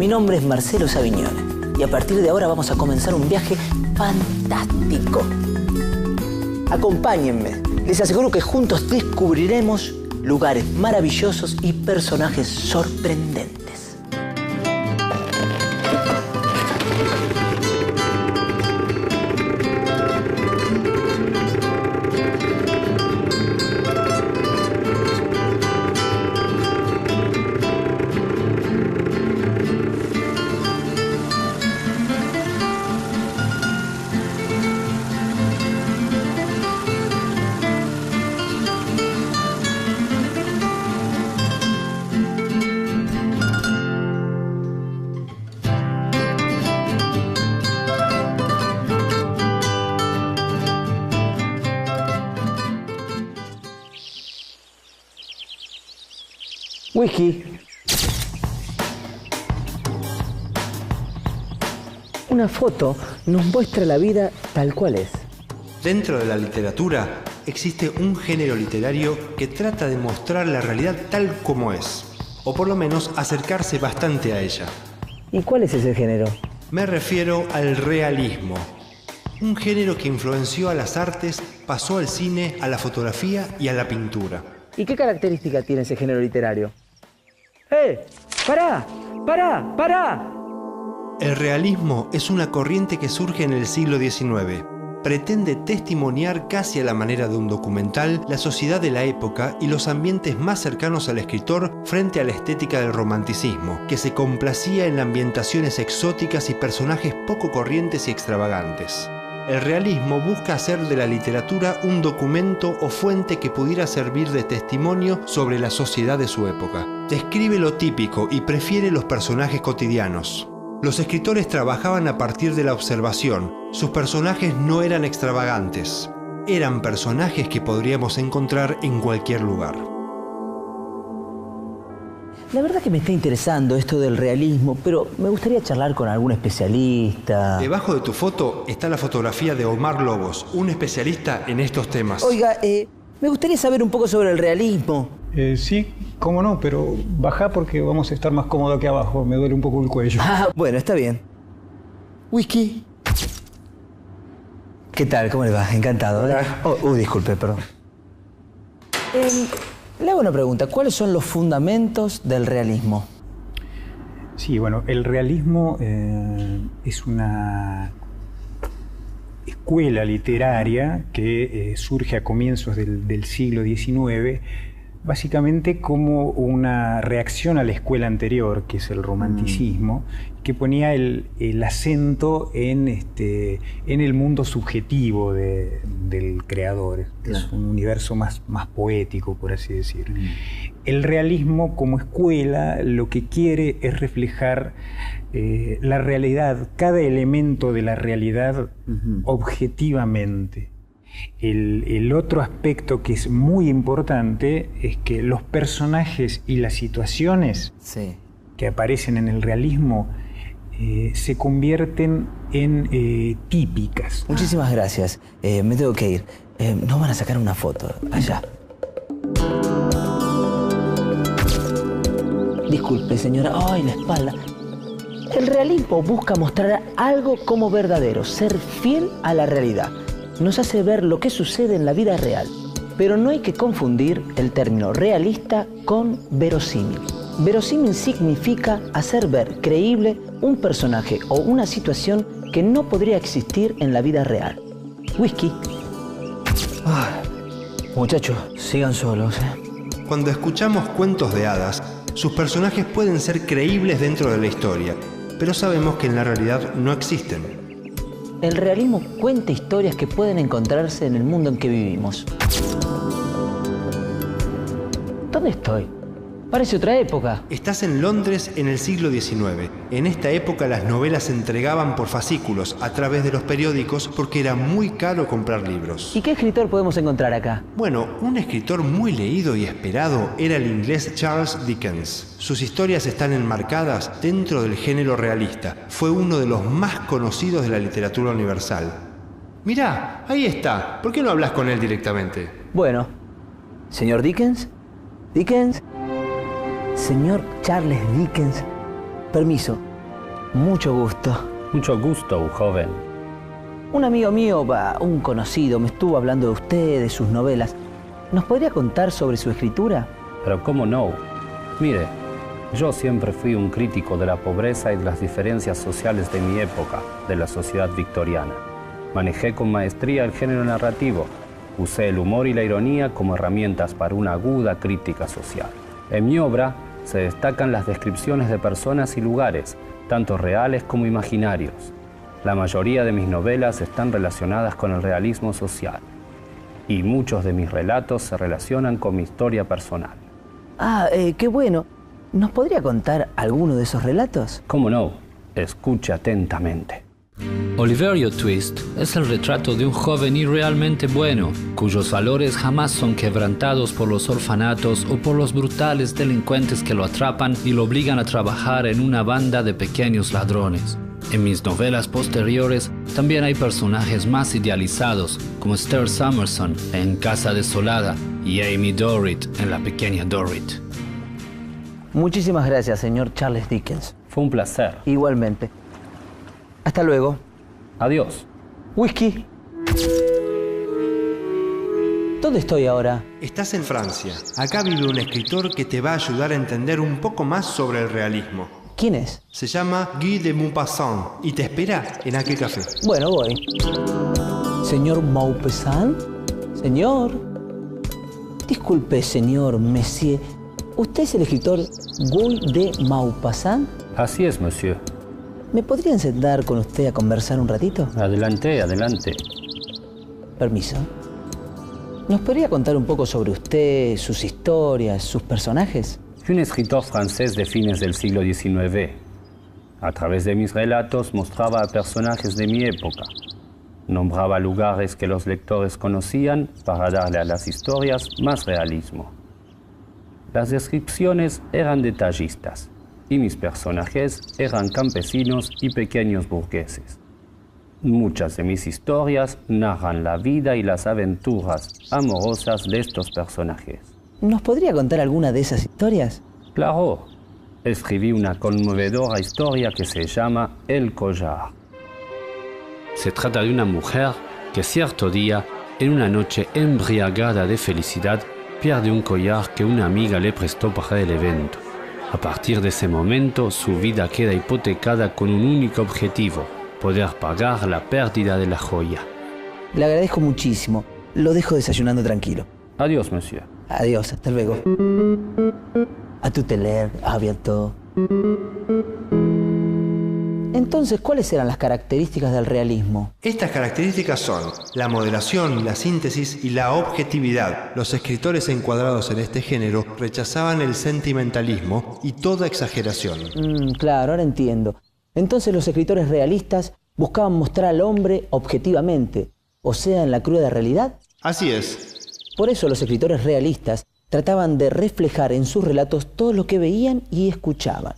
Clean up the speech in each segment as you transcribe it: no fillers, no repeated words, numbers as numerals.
Mi nombre es Marcelo Savignone y a partir de ahora vamos a comenzar un viaje fantástico. Acompáñenme. Les aseguro que juntos descubriremos lugares maravillosos y personajes sorprendentes. Whisky. Una foto nos muestra la vida tal cual es. Dentro de la literatura existe un género literario que trata de mostrar la realidad tal como es, o por lo menos acercarse bastante a ella. ¿Y cuál es ese género? Me refiero al realismo, un género que influenció a las artes, pasó al cine, a la fotografía y a la pintura. ¿Y qué característica tiene ese género literario? ¡Eh! ¡Pará! ¡Pará! ¡Pará! El realismo es una corriente que surge en el siglo XIX. Pretende testimoniar casi a la manera de un documental la sociedad de la época y los ambientes más cercanos al escritor frente a la estética del romanticismo, que se complacía en ambientaciones exóticas y personajes poco corrientes y extravagantes. El realismo busca hacer de la literatura un documento o fuente que pudiera servir de testimonio sobre la sociedad de su época. Describe lo típico y prefiere los personajes cotidianos. Los escritores trabajaban a partir de la observación. Sus personajes no eran extravagantes. Eran personajes que podríamos encontrar en cualquier lugar. La verdad que me está interesando esto del realismo, pero me gustaría charlar con algún especialista. Debajo de tu foto está la fotografía de Omar Lobos, un especialista en estos temas. Oiga, me gustaría saber un poco sobre el realismo. Sí, cómo no, pero bajá porque vamos a estar más cómodo aquí abajo. Me duele un poco el cuello. Ah, bueno, está bien. Whisky. ¿Qué tal? ¿Cómo le va? Encantado. Disculpe, perdón. Le hago una pregunta. ¿Cuáles son los fundamentos del realismo? Sí, bueno, el realismo es una escuela literaria que surge a comienzos del siglo XIX, básicamente como una reacción a la escuela anterior, que es el romanticismo, que ponía el acento en el mundo subjetivo del creador. Claro. Es un universo más poético, por así decirlo. El realismo como escuela lo que quiere es reflejar la realidad, cada elemento de la realidad objetivamente. El otro aspecto que es muy importante es que los personajes y las situaciones que aparecen en el realismo se convierten en típicas. Muchísimas gracias. Me tengo que ir. Nos van a sacar una foto allá. Disculpe, señora. ¡Ay, la espalda! El realismo busca mostrar algo como verdadero, ser fiel a la realidad. Nos hace ver lo que sucede en la vida real. Pero no hay que confundir el término realista con verosímil. Verosímil significa hacer ver creíble un personaje o una situación que no podría existir en la vida real. Whisky. Muchachos, sigan solos, Cuando escuchamos cuentos de hadas, sus personajes pueden ser creíbles dentro de la historia, pero sabemos que en la realidad no existen. El realismo cuenta historias que pueden encontrarse en el mundo en que vivimos. ¿Dónde estoy? Parece otra época. Estás en Londres en el siglo XIX. En esta época las novelas se entregaban por fascículos a través de los periódicos porque era muy caro comprar libros. ¿Y qué escritor podemos encontrar acá? Bueno, un escritor muy leído y esperado era el inglés Charles Dickens. Sus historias están enmarcadas dentro del género realista. Fue uno de los más conocidos de la literatura universal. Mirá, ahí está. ¿Por qué no hablas con él directamente? Bueno, señor Dickens. Dickens. Señor Charles Dickens. Permiso, Mucho gusto. Mucho gusto, joven. Un amigo mío, un conocido, me estuvo hablando de usted, de sus novelas. ¿Nos podría contar sobre su escritura? Pero cómo no. Mire, yo siempre fui un crítico de la pobreza y de las diferencias sociales de mi época, de la sociedad victoriana. Manejé con maestría el género narrativo. Usé el humor y la ironía como herramientas para una aguda crítica social. En mi obra se destacan las descripciones de personas y lugares, tanto reales como imaginarios. La mayoría de mis novelas están relacionadas con el realismo social. Y muchos de mis relatos se relacionan con mi historia personal. Qué bueno. ¿Nos podría contar alguno de esos relatos? ¿Cómo no? Escuche atentamente. Oliverio Twist es el retrato de un joven irrealmente bueno, cuyos valores jamás son quebrantados por los orfanatos o por los brutales delincuentes que lo atrapan y lo obligan a trabajar en una banda de pequeños ladrones. En mis novelas posteriores también hay personajes más idealizados, como Esther Summerson en Casa Desolada y Amy Dorrit en La Pequeña Dorrit. Muchísimas gracias, señor Charles Dickens. Fue un placer. Igualmente. Hasta luego. Adiós. Whisky. ¿Dónde estoy ahora? Estás en Francia. Acá vive un escritor que te va a ayudar a entender un poco más sobre el realismo. ¿Quién es? Se llama Guy de Maupassant y te espera en aquel café. Bueno, voy. ¿Señor Maupassant? Señor. Disculpe, señor Messier. ¿Usted es el escritor Guy de Maupassant? Así es, monsieur. ¿Me podrían sentar con usted a conversar un ratito? Adelante, adelante. Permiso. ¿Nos podría contar un poco sobre usted, sus historias, sus personajes? Fui un escritor francés de fines del siglo XIX. A través de mis relatos mostraba a personajes de mi época. Nombraba lugares que los lectores conocían para darle a las historias más realismo. Las descripciones eran detallistas y mis personajes eran campesinos y pequeños burgueses. Muchas de mis historias narran la vida y las aventuras amorosas de estos personajes. ¿Nos podría contar alguna de esas historias? Claro, escribí una conmovedora historia que se llama El Collar. Se trata de una mujer que cierto día, en una noche embriagada de felicidad, pierde un collar que una amiga le prestó para el evento. A partir de ese momento, su vida queda hipotecada con un único objetivo: poder pagar la pérdida de la joya. Le agradezco muchísimo. Lo dejo desayunando tranquilo. Adiós, monsieur. Adiós, hasta luego. A tout à l'heure, à bientôt. Entonces, ¿cuáles eran las características del realismo? Estas características son la moderación, la síntesis y la objetividad. Los escritores encuadrados en este género rechazaban el sentimentalismo y toda exageración. Claro, ahora entiendo. Entonces los escritores realistas buscaban mostrar al hombre objetivamente, o sea, en la cruda realidad. Así es. Por eso los escritores realistas trataban de reflejar en sus relatos todo lo que veían y escuchaban.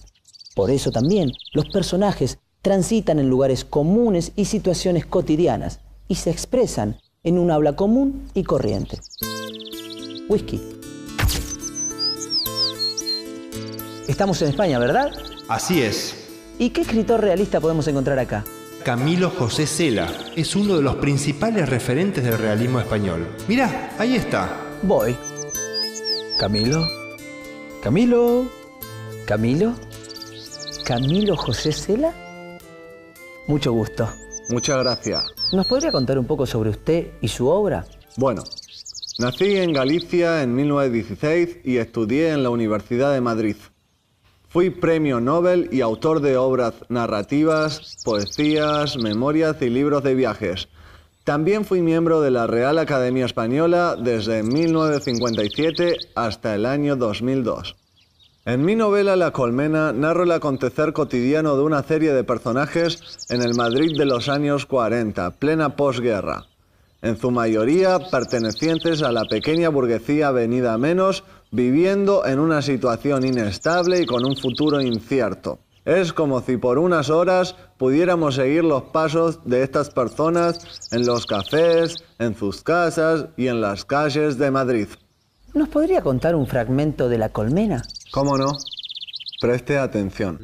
Por eso también los personajes transitan en lugares comunes y situaciones cotidianas y se expresan en un habla común y corriente. Whisky. Estamos en España, ¿verdad? Así es. ¿Y qué escritor realista podemos encontrar acá? Camilo José Cela es uno de los principales referentes del realismo español. Mirá, ahí está. Voy. Camilo. Camilo. Camilo. ¿Camilo José Cela? Mucho gusto. Muchas gracias. ¿Nos podría contar un poco sobre usted y su obra? Bueno, nací en Galicia en 1916 y estudié en la Universidad de Madrid. Fui premio Nobel y autor de obras narrativas, poesías, memorias y libros de viajes. También fui miembro de la Real Academia Española desde 1957 hasta el año 2002. En mi novela La Colmena narro el acontecer cotidiano de una serie de personajes en el Madrid de los años 40, plena posguerra. En su mayoría pertenecientes a la pequeña burguesía venida a menos, viviendo en una situación inestable y con un futuro incierto. Es como si por unas horas pudiéramos seguir los pasos de estas personas en los cafés, en sus casas y en las calles de Madrid. ¿Nos podría contar un fragmento de La Colmena? ¿Cómo no? Preste atención.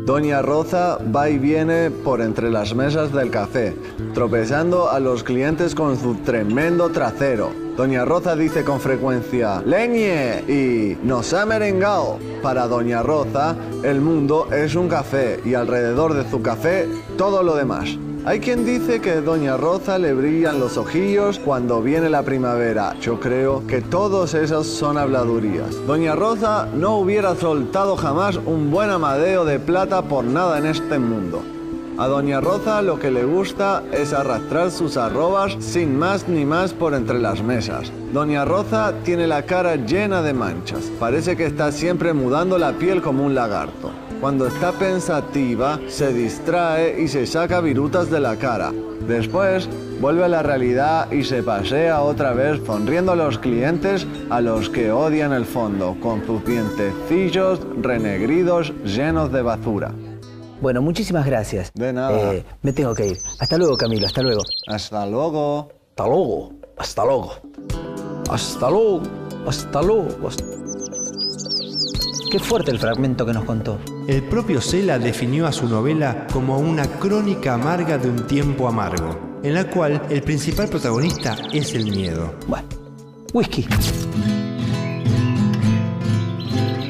Doña Rosa va y viene por entre las mesas del café, tropezando a los clientes con su tremendo trasero. Doña Rosa dice con frecuencia, ¡leñe! Y nos ha merengao. Para Doña Rosa, el mundo es un café y alrededor de su café, todo lo demás. Hay quien dice que a Doña Rosa le brillan los ojillos cuando viene la primavera. Yo creo que todos esos son habladurías. Doña Rosa no hubiera soltado jamás un buen amadeo de plata por nada en este mundo. A Doña Rosa lo que le gusta es arrastrar sus arrobas sin más ni más por entre las mesas. Doña Rosa tiene la cara llena de manchas. Parece que está siempre mudando la piel como un lagarto. Cuando está pensativa, se distrae y se saca virutas de la cara. Después, vuelve a la realidad y se pasea otra vez sonriendo a los clientes a los que odian el fondo, con sus dientecillos renegridos llenos de basura. Bueno, muchísimas gracias. De nada. Me tengo que ir. Hasta luego, Camilo. Hasta luego. Hasta luego. Hasta luego. Hasta luego. Hasta luego. Hasta luego. Qué fuerte el fragmento que nos contó. El propio Cela definió a su novela como una crónica amarga de un tiempo amargo, en la cual el principal protagonista es el miedo. Bueno, whisky.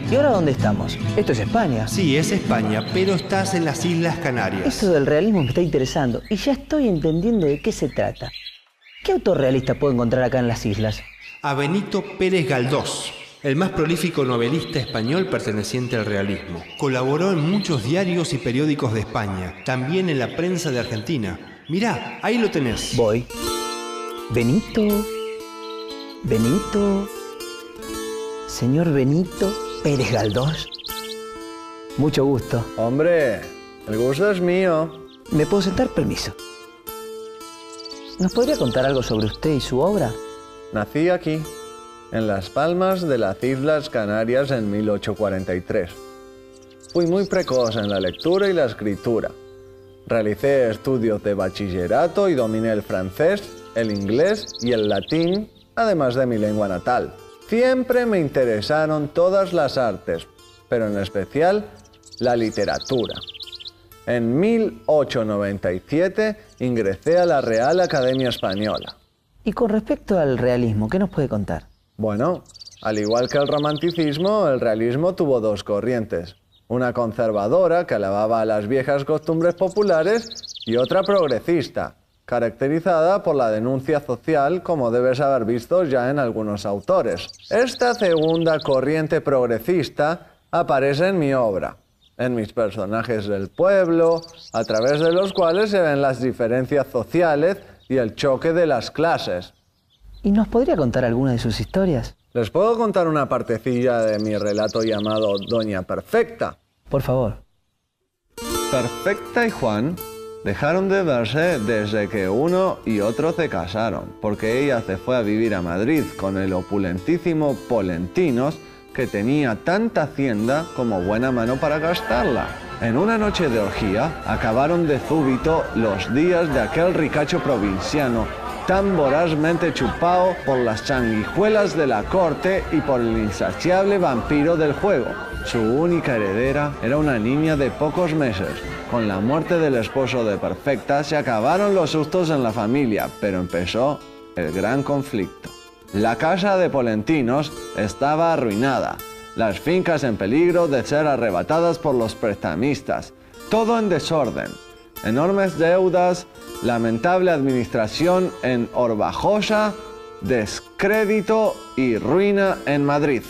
¿Y ahora dónde estamos? Esto es España. Sí, es España, pero estás en las Islas Canarias. Esto del realismo me está interesando y ya estoy entendiendo de qué se trata. ¿Qué autor realista puedo encontrar acá en las islas? A Benito Pérez Galdós, el más prolífico novelista español perteneciente al realismo. Colaboró en muchos diarios y periódicos de España, también en la prensa de Argentina. Mirá, ahí lo tenés. Voy. Benito. Señor Benito Pérez Galdós. Mucho gusto. Hombre, el gusto es mío. ¿Me puedo sentar? Permiso. ¿Nos podría contar algo sobre usted y su obra? Nací aquí, en Las Palmas de las Islas Canarias en 1843. Fui muy precoz en la lectura y la escritura. Realicé estudios de bachillerato y dominé el francés, el inglés y el latín, además de mi lengua natal. Siempre me interesaron todas las artes, pero en especial la literatura. En 1897 ingresé a la Real Academia Española. Y con respecto al realismo, ¿qué nos puede contar? Bueno, al igual que el romanticismo, el realismo tuvo dos corrientes. Una conservadora, que alababa a las viejas costumbres populares, y otra progresista, caracterizada por la denuncia social, como debes haber visto ya en algunos autores. Esta segunda corriente progresista aparece en mi obra, en mis personajes del pueblo, a través de los cuales se ven las diferencias sociales y el choque de las clases. ¿Y nos podría contar alguna de sus historias? Les puedo contar una partecilla de mi relato llamado Doña Perfecta. Por favor. Perfecta y Juan dejaron de verse desde que uno y otro se casaron, porque ella se fue a vivir a Madrid con el opulentísimo Polentinos, que tenía tanta hacienda como buena mano para gastarla. En una noche de orgía acabaron de súbito los días de aquel ricacho provinciano, tan vorazmente chupado por las sanguijuelas de la corte y por el insaciable vampiro del juego. Su única heredera era una niña de pocos meses. Con la muerte del esposo de Perfecta se acabaron los sustos en la familia, pero empezó el gran conflicto. La casa de Polentinos estaba arruinada, las fincas en peligro de ser arrebatadas por los prestamistas, todo en desorden, enormes deudas, lamentable administración en Orbajosa, descrédito y ruina en Madrid.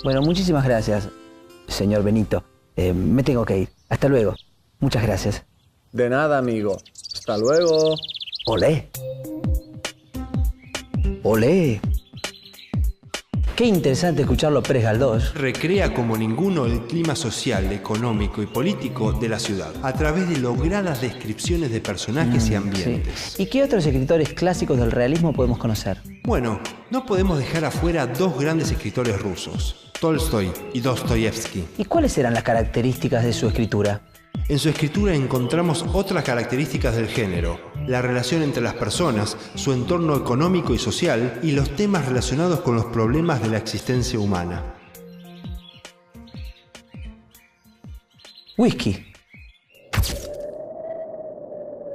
Bueno, muchísimas gracias, señor Benito. Me tengo que ir. Hasta luego. Muchas gracias. De nada, amigo. Hasta luego. Olé. Olé. Qué interesante escucharlo Pérez Galdós. Recrea como ninguno el clima social, económico y político de la ciudad, a través de logradas descripciones de personajes y ambientes. Sí. ¿Y qué otros escritores clásicos del realismo podemos conocer? Bueno, no podemos dejar afuera dos grandes escritores rusos, Tolstoy y Dostoyevsky. ¿Y cuáles eran las características de su escritura? En su escritura encontramos otras características del género, la relación entre las personas, su entorno económico y social y los temas relacionados con los problemas de la existencia humana. Whisky.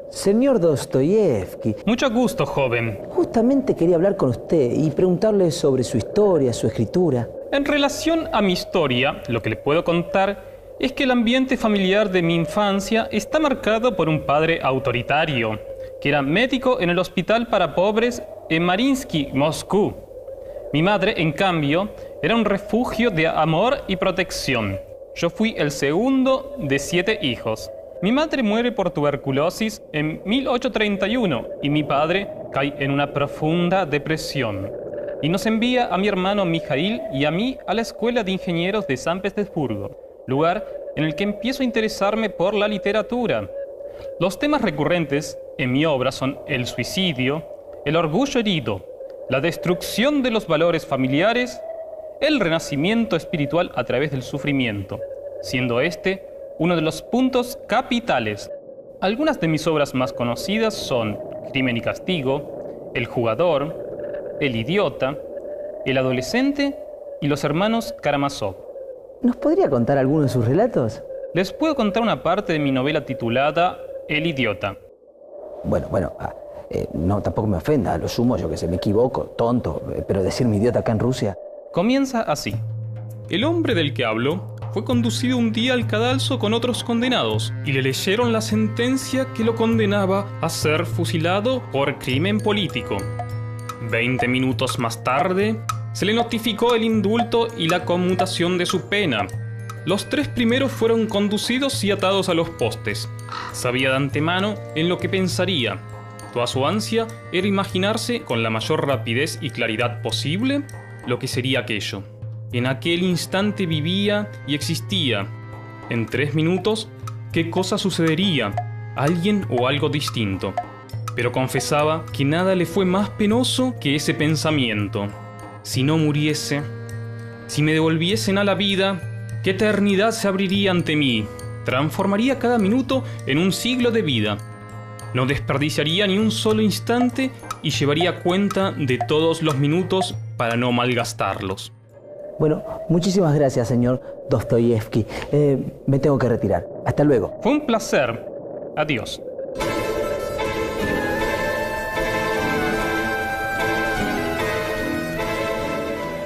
Señor Dostoyevsky, Mucho gusto, joven. justamente quería hablar con usted y preguntarle sobre su historia, su escritura. En relación a mi historia, lo que le puedo contar es que el ambiente familiar de mi infancia está marcado por un padre autoritario, que era médico en el hospital para pobres en Mariinsky, Moscú. Mi madre, en cambio, era un refugio de amor y protección. Yo fui el segundo de 7 hijos. Mi madre muere por tuberculosis en 1831 y mi padre cae en una profunda depresión. Y nos envía a mi hermano Mijail y a mí a la Escuela de Ingenieros de San Petersburgo, lugar en el que empiezo a interesarme por la literatura. Los temas recurrentes en mi obra son el suicidio, el orgullo herido, la destrucción de los valores familiares, el renacimiento espiritual a través del sufrimiento, siendo este uno de los puntos capitales. Algunas de mis obras más conocidas son Crimen y Castigo, El Jugador, El Idiota, El Adolescente y Los Hermanos Karamazov. ¿Nos podría contar alguno de sus relatos? Les puedo contar una parte de mi novela titulada El Idiota. Bueno, no, tampoco me ofenda, a lo sumo, yo que sé, me equivoco, tonto, pero decirme idiota acá en Rusia. Comienza así. El hombre del que hablo fue conducido un día al cadalso con otros condenados y le leyeron la sentencia que lo condenaba a ser fusilado por crimen político. 20 minutos más tarde, se le notificó el indulto y la conmutación de su pena. Los 3 primeros fueron conducidos y atados a los postes. Sabía de antemano en lo que pensaría. Toda su ansia era imaginarse con la mayor rapidez y claridad posible lo que sería aquello. En aquel instante vivía y existía. En 3 minutos, ¿qué cosa sucedería? Alguien o algo distinto. Pero confesaba que nada le fue más penoso que ese pensamiento. Si no muriese, si me devolviesen a la vida, ¿qué eternidad se abriría ante mí? Transformaría cada minuto en un siglo de vida. No desperdiciaría ni un solo instante y llevaría cuenta de todos los minutos para no malgastarlos. Bueno, muchísimas gracias, señor Dostoyevsky. Me tengo que retirar. Hasta luego. Fue un placer. Adiós.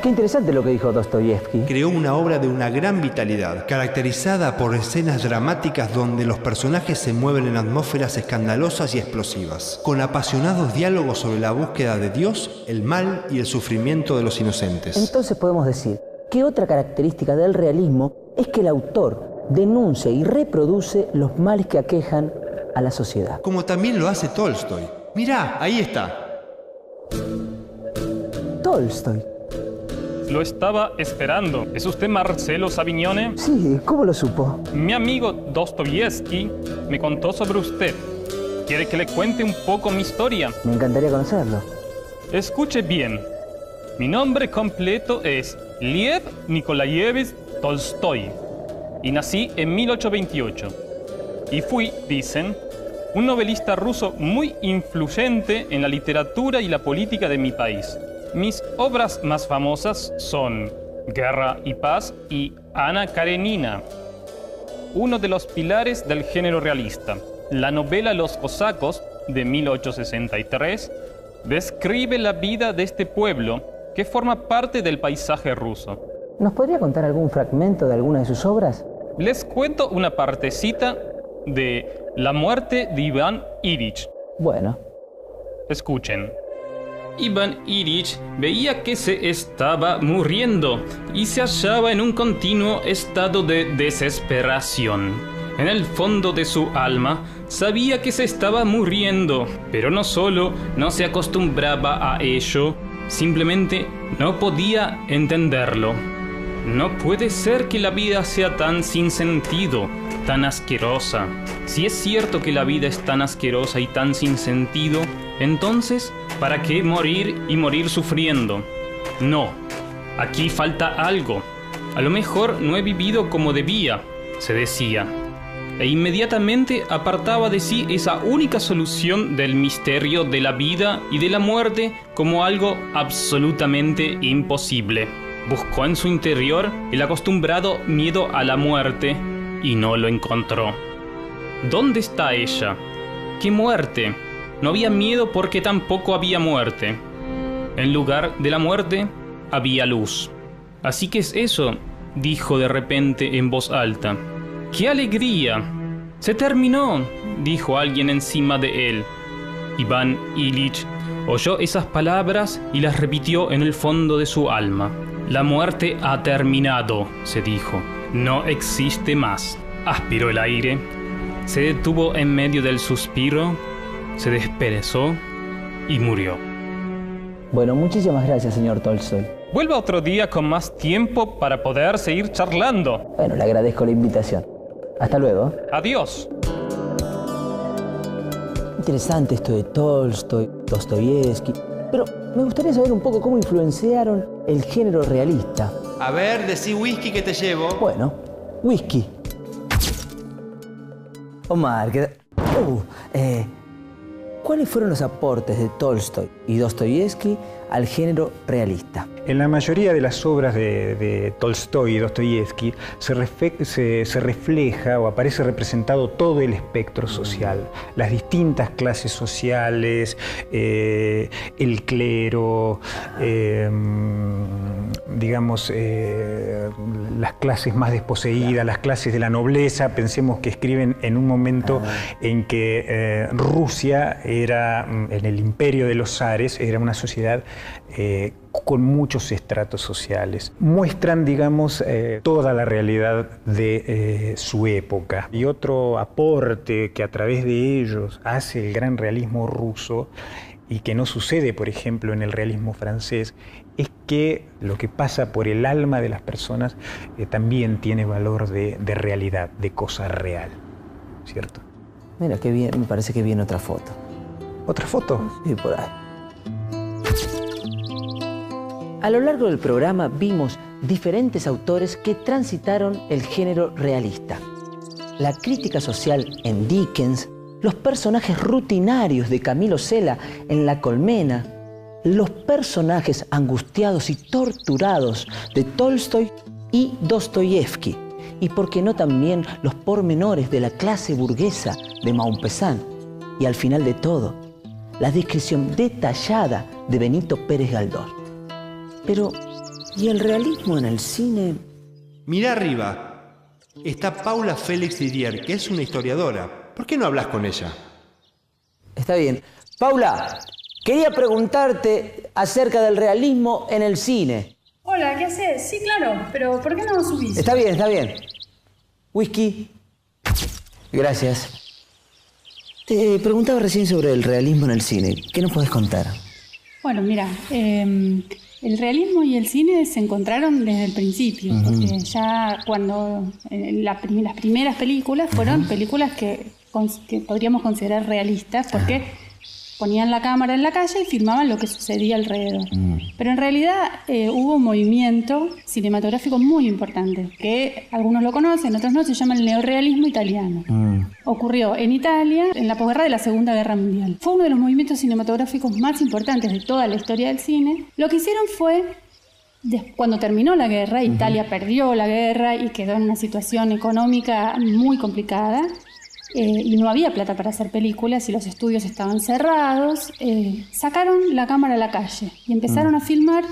Qué interesante lo que dijo Dostoyevsky. Creó una obra de una gran vitalidad, caracterizada por escenas dramáticas donde los personajes se mueven en atmósferas escandalosas y explosivas, con apasionados diálogos sobre la búsqueda de Dios, el mal y el sufrimiento de los inocentes. Entonces podemos decir que otra característica del realismo es que el autor denuncia y reproduce los males que aquejan a la sociedad. Como también lo hace Tolstoy. Mirá, ahí está. Tolstoy. Lo estaba esperando. ¿Es usted Marcelo Savignone? Sí, ¿cómo lo supo? Mi amigo Dostoyevsky me contó sobre usted. ¿Quiere que le cuente un poco mi historia? Me encantaría conocerlo. Escuche bien. Mi nombre completo es Lev Nikolayevich Tolstoy y nací en 1828. Y fui, dicen, un novelista ruso muy influyente en la literatura y la política de mi país. Mis obras más famosas son Guerra y Paz y Ana Karenina, uno de los pilares del género realista. La novela Los Cosacos, de 1863, describe la vida de este pueblo que forma parte del paisaje ruso. ¿Nos podría contar algún fragmento de alguna de sus obras? Les cuento una partecita de La muerte de Iván Ilich. Bueno. Escuchen. Iván Ilich veía que se estaba muriendo y se hallaba en un continuo estado de desesperación. En el fondo de su alma sabía que se estaba muriendo, pero no solo no se acostumbraba a ello, simplemente no podía entenderlo. No puede ser que la vida sea tan sin sentido, tan asquerosa. Si es cierto que la vida es tan asquerosa y tan sin sentido, entonces, ¿para qué morir y morir sufriendo? No, aquí falta algo. A lo mejor no he vivido como debía, se decía. E inmediatamente apartaba de sí esa única solución del misterio de la vida y de la muerte como algo absolutamente imposible. Buscó en su interior el acostumbrado miedo a la muerte y no lo encontró. ¿Dónde está ella? ¿Qué muerte? No había miedo porque tampoco había muerte. En lugar de la muerte, había luz. «Así que es eso», dijo de repente en voz alta. «¡Qué alegría!». «Se terminó», dijo alguien encima de él. Iván Ilich oyó esas palabras y las repitió en el fondo de su alma. «La muerte ha terminado», se dijo. «No existe más». Aspiró el aire, se detuvo en medio del suspiro, se desperezó y murió. Bueno, muchísimas gracias, señor Tolstoy. Vuelva otro día con más tiempo para poder seguir charlando. Bueno, le agradezco la invitación. Hasta luego. Adiós. Interesante esto de Tolstoy, Dostoyevsky, pero me gustaría saber un poco cómo influenciaron el género realista. A ver, decí whisky que te llevo. Bueno, whisky. Omar, ¿cuáles fueron los aportes de Tolstoy y Dostoyevsky al género realista? En la mayoría de las obras de Tolstoy y Dostoyevsky se refleja o aparece representado todo el espectro social, las distintas clases sociales, el clero, digamos, las clases más desposeídas, las clases de la nobleza. Pensemos que escriben en un momento en que Rusia era, en el imperio de los zares, era una sociedad con muchos estratos sociales. Muestran, digamos, toda la realidad de su época. Y otro aporte que a través de ellos hace el gran realismo ruso y que no sucede, por ejemplo, en el realismo francés, es que lo que pasa por el alma de las personas también tiene valor de realidad, de cosa real, ¿cierto? Mira, qué bien, me parece que viene otra foto. ¿Otra foto? Sí, por ahí. A lo largo del programa vimos diferentes autores que transitaron el género realista. La crítica social en Dickens, los personajes rutinarios de Camilo Cela en La Colmena, los personajes angustiados y torturados de Tolstoy y Dostoyevsky, y por qué no también los pormenores de la clase burguesa de Maupassant, y al final de todo, la descripción detallada de Benito Pérez Galdós. Pero, ¿y el realismo en el cine? Mirá arriba. Está Paula Félix Didier, que es una historiadora. ¿Por qué no hablas con ella? Está bien. Paula, quería preguntarte acerca del realismo en el cine. Hola, ¿qué haces? Sí, claro, pero ¿por qué no subís? Está bien, está bien. Whisky. Gracias. Te preguntaba recién sobre el realismo en el cine. ¿Qué nos podés contar? Bueno, mira, el realismo y el cine se encontraron desde el principio, porque ya cuando las primeras películas fueron películas que podríamos considerar realistas, porque ponían la cámara en la calle y filmaban lo que sucedía alrededor. Pero en realidad hubo un movimiento cinematográfico muy importante, que algunos lo conocen, otros no, se llama el neorrealismo italiano. Ocurrió en Italia en la posguerra de la Segunda Guerra Mundial. Fue uno de los movimientos cinematográficos más importantes de toda la historia del cine. Lo que hicieron fue, cuando terminó la guerra, Italia perdió la guerra y quedó en una situación económica muy complicada, y no había plata para hacer películas y los estudios estaban cerrados, sacaron la cámara a la calle y empezaron a filmar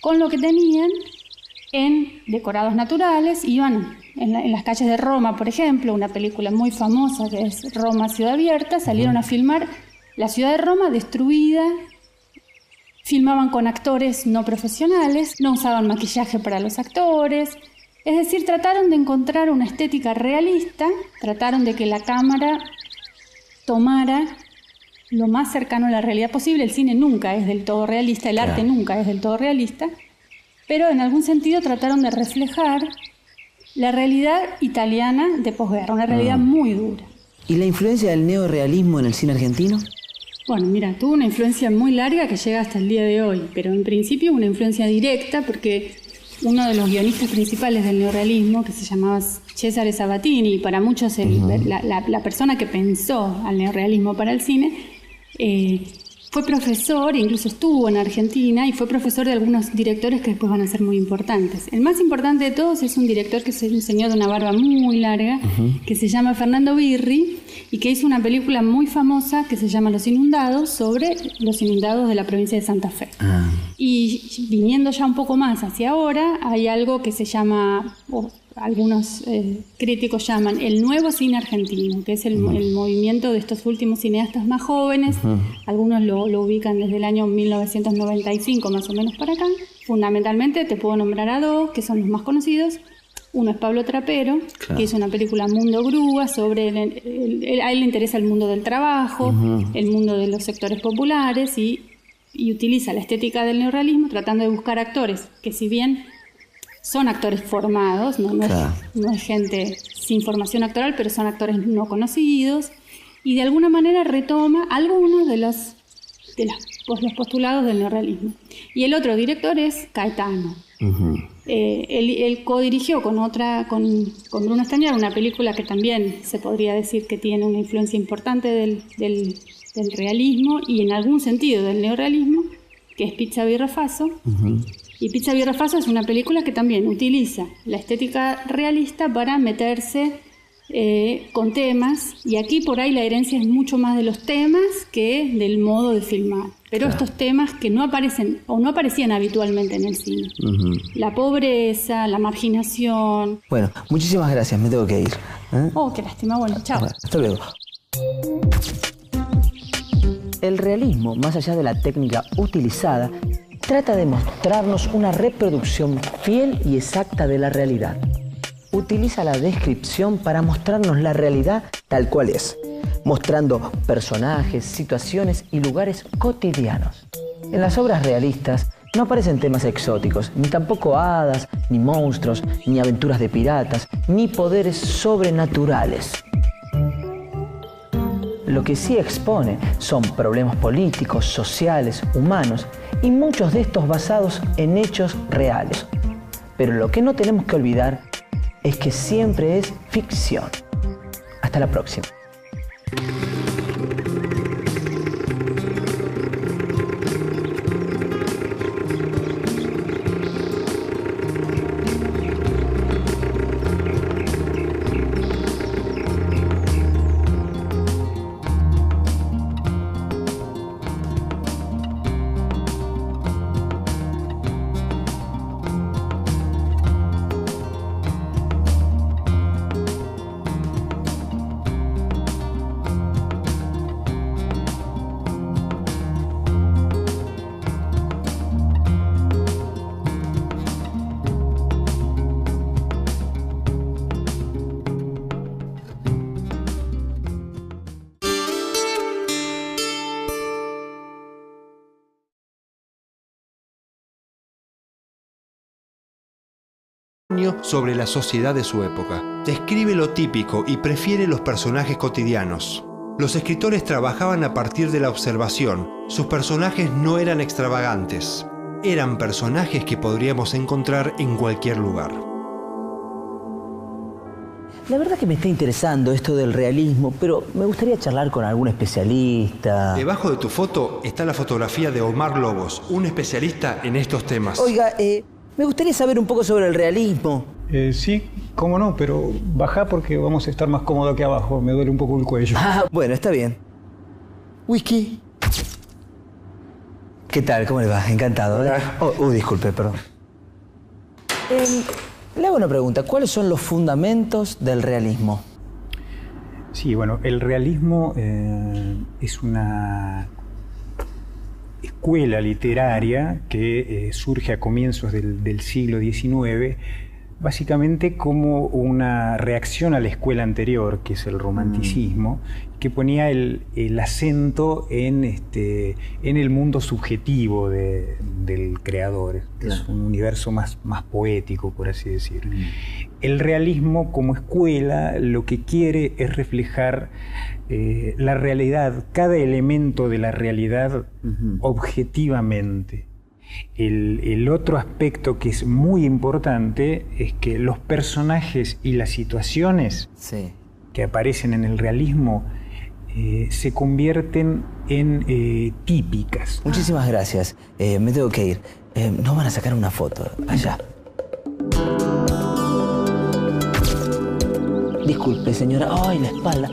con lo que tenían en decorados naturales. Iban en las calles de Roma, por ejemplo, una película muy famosa que es Roma, Ciudad Abierta, salieron a filmar la ciudad de Roma destruida, filmaban con actores no profesionales, no usaban maquillaje para los actores. Es decir, trataron de encontrar una estética realista, trataron de que la cámara tomara lo más cercano a la realidad posible. El cine nunca es del todo realista, el arte nunca es del todo realista, pero en algún sentido trataron de reflejar la realidad italiana de posguerra, una realidad muy dura. ¿Y la influencia del neorrealismo en el cine argentino? Bueno, mira, tuvo una influencia muy larga que llega hasta el día de hoy, pero en principio una influencia directa porque uno de los guionistas principales del neorrealismo, que se llamaba Cesare Sabatini, y para muchos la persona que pensó al neorrealismo para el cine, fue profesor, incluso estuvo en Argentina, y fue profesor de algunos directores que después van a ser muy importantes. El más importante de todos es un director que es un señor de una barba muy larga, que se llama Fernando Birri, y que hizo una película muy famosa que se llama Los Inundados, sobre los inundados de la provincia de Santa Fe. Y viniendo ya un poco más hacia ahora, hay algo que se llama, algunos críticos llaman el nuevo cine argentino, que es el movimiento de estos últimos cineastas más jóvenes. Algunos lo ubican desde el año 1995 más o menos para acá. Fundamentalmente te puedo nombrar a dos, que son los más conocidos. Uno es Pablo Trapero, que hizo una película Mundo Grúa, sobre a él le interesa el mundo del trabajo, el mundo de los sectores populares, y utiliza la estética del neorrealismo tratando de buscar actores que, si bien son actores formados, no es gente sin formación actoral, pero son actores no conocidos, y de alguna manera retoma algunos de los postulados del neorrealismo. Y el otro director es Caetano. Él codirigió con Bruno Estañaro una película que también se podría decir que tiene una influencia importante del realismo y en algún sentido del neorrealismo, que es Pizza Birra Faso. Y Pizza Birra Faso es una película que también utiliza la estética realista para meterse con temas, y aquí por ahí la herencia es mucho más de los temas que del modo de filmar. Pero estos temas que no aparecen o no aparecían habitualmente en el cine. La pobreza, la marginación. Bueno, muchísimas gracias, me tengo que ir. Oh, qué lástima. Bueno, chao. Bueno, hasta luego. El realismo, más allá de la técnica utilizada, trata de mostrarnos una reproducción fiel y exacta de la realidad. Utiliza la descripción para mostrarnos la realidad tal cual es, mostrando personajes, situaciones y lugares cotidianos. En las obras realistas no aparecen temas exóticos, ni tampoco hadas, ni monstruos, ni aventuras de piratas, ni poderes sobrenaturales. Lo que sí expone son problemas políticos, sociales, humanos, y muchos de estos basados en hechos reales. Pero lo que no tenemos que olvidar es que siempre es ficción. Hasta la próxima. Sobre la sociedad de su época. Describe lo típico y prefiere los personajes cotidianos. Los escritores trabajaban a partir de la observación. Sus personajes no eran extravagantes. Eran personajes que podríamos encontrar en cualquier lugar. La verdad que me está interesando esto del realismo, pero me gustaría charlar con algún especialista. Debajo de tu foto está la fotografía de Omar Lobos, un especialista en estos temas. Oiga, me gustaría saber un poco sobre el realismo. Sí, cómo no, pero bajá porque vamos a estar más cómodo aquí abajo. Me duele un poco el cuello. Ah, bueno, está bien. Whisky. ¿Qué tal? ¿Cómo le va? Encantado. Disculpe, perdón. Le hago una pregunta. ¿Cuáles son los fundamentos del realismo? Sí, bueno, el realismo es una escuela literaria que surge a comienzos del siglo XIX, básicamente como una reacción a la escuela anterior, que es el romanticismo, que ponía el acento en el mundo subjetivo del creador. Claro. Es un universo más poético, por así decir. El realismo como escuela lo que quiere es reflejar la realidad, cada elemento de la realidad objetivamente. El otro aspecto que es muy importante es que los personajes y las situaciones que aparecen en el realismo se convierten en típicas. Muchísimas gracias. Me tengo que ir. Nos van a sacar una foto. Allá. Disculpe, señora. Ay, la espalda.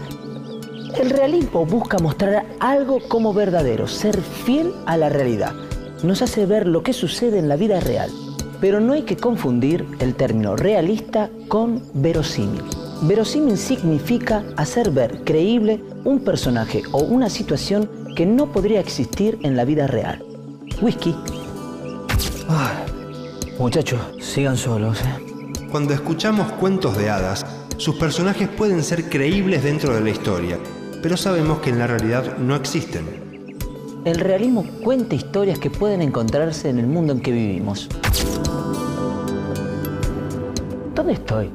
El realismo busca mostrar algo como verdadero, ser fiel a la realidad. Nos hace ver lo que sucede en la vida real. Pero no hay que confundir el término realista con verosímil. Verosímil significa hacer ver creíble un personaje o una situación que no podría existir en la vida real. Whisky. Muchachos, sigan solos. Cuando escuchamos cuentos de hadas, sus personajes pueden ser creíbles dentro de la historia, pero sabemos que en la realidad no existen. El realismo cuenta historias que pueden encontrarse en el mundo en que vivimos. ¿Dónde estoy?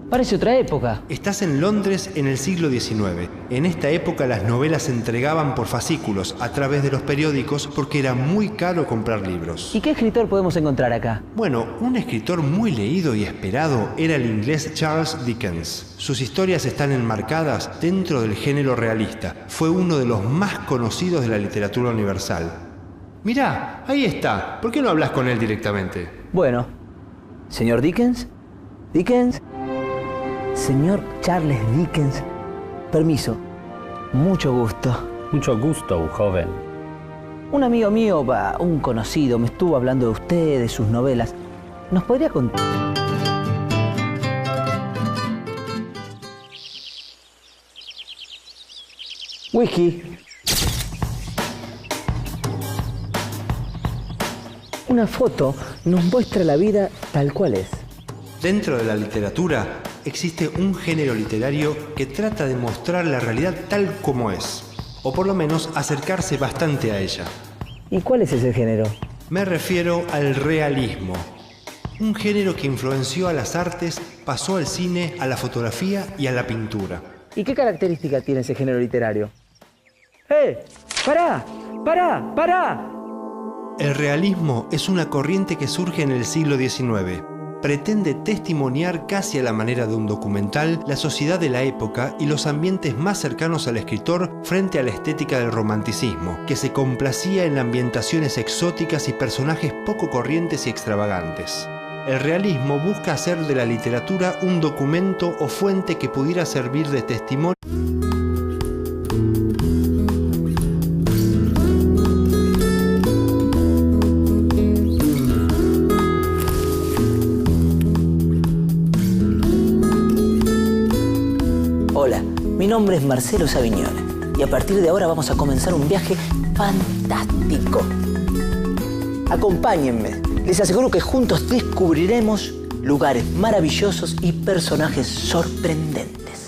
Parece otra época. Estás en Londres en el siglo XIX. En esta época las novelas se entregaban por fascículos a través de los periódicos porque era muy caro comprar libros. ¿Y qué escritor podemos encontrar acá? Bueno, un escritor muy leído y esperado era el inglés Charles Dickens. Sus historias están enmarcadas dentro del género realista. Fue uno de los más conocidos de la literatura universal. Mirá, ahí está. ¿Por qué no hablas con él directamente? Bueno, señor Dickens. Dickens. Señor Charles Dickens, permiso, mucho gusto. Mucho gusto, joven. Un amigo mío, un conocido, me estuvo hablando de usted, de sus novelas. ¿Nos podría contar? Whisky. Una foto nos muestra la vida tal cual es. Dentro de la literatura existe un género literario que trata de mostrar la realidad tal como es, o por lo menos acercarse bastante a ella. ¿Y cuál es ese género? Me refiero al realismo, un género que influenció a las artes, pasó al cine, a la fotografía y a la pintura. ¿Y qué característica tiene ese género literario? ¡Pará! ¡Pará! ¡Pará! El realismo es una corriente que surge en el siglo XIX. Pretende testimoniar casi a la manera de un documental la sociedad de la época y los ambientes más cercanos al escritor frente a la estética del romanticismo, que se complacía en ambientaciones exóticas y personajes poco corrientes y extravagantes. El realismo busca hacer de la literatura un documento o fuente que pudiera servir de testimonio. Hola, mi nombre es Marcelo Savignone y a partir de ahora vamos a comenzar un viaje fantástico. Acompáñenme, les aseguro que juntos descubriremos lugares maravillosos y personajes sorprendentes.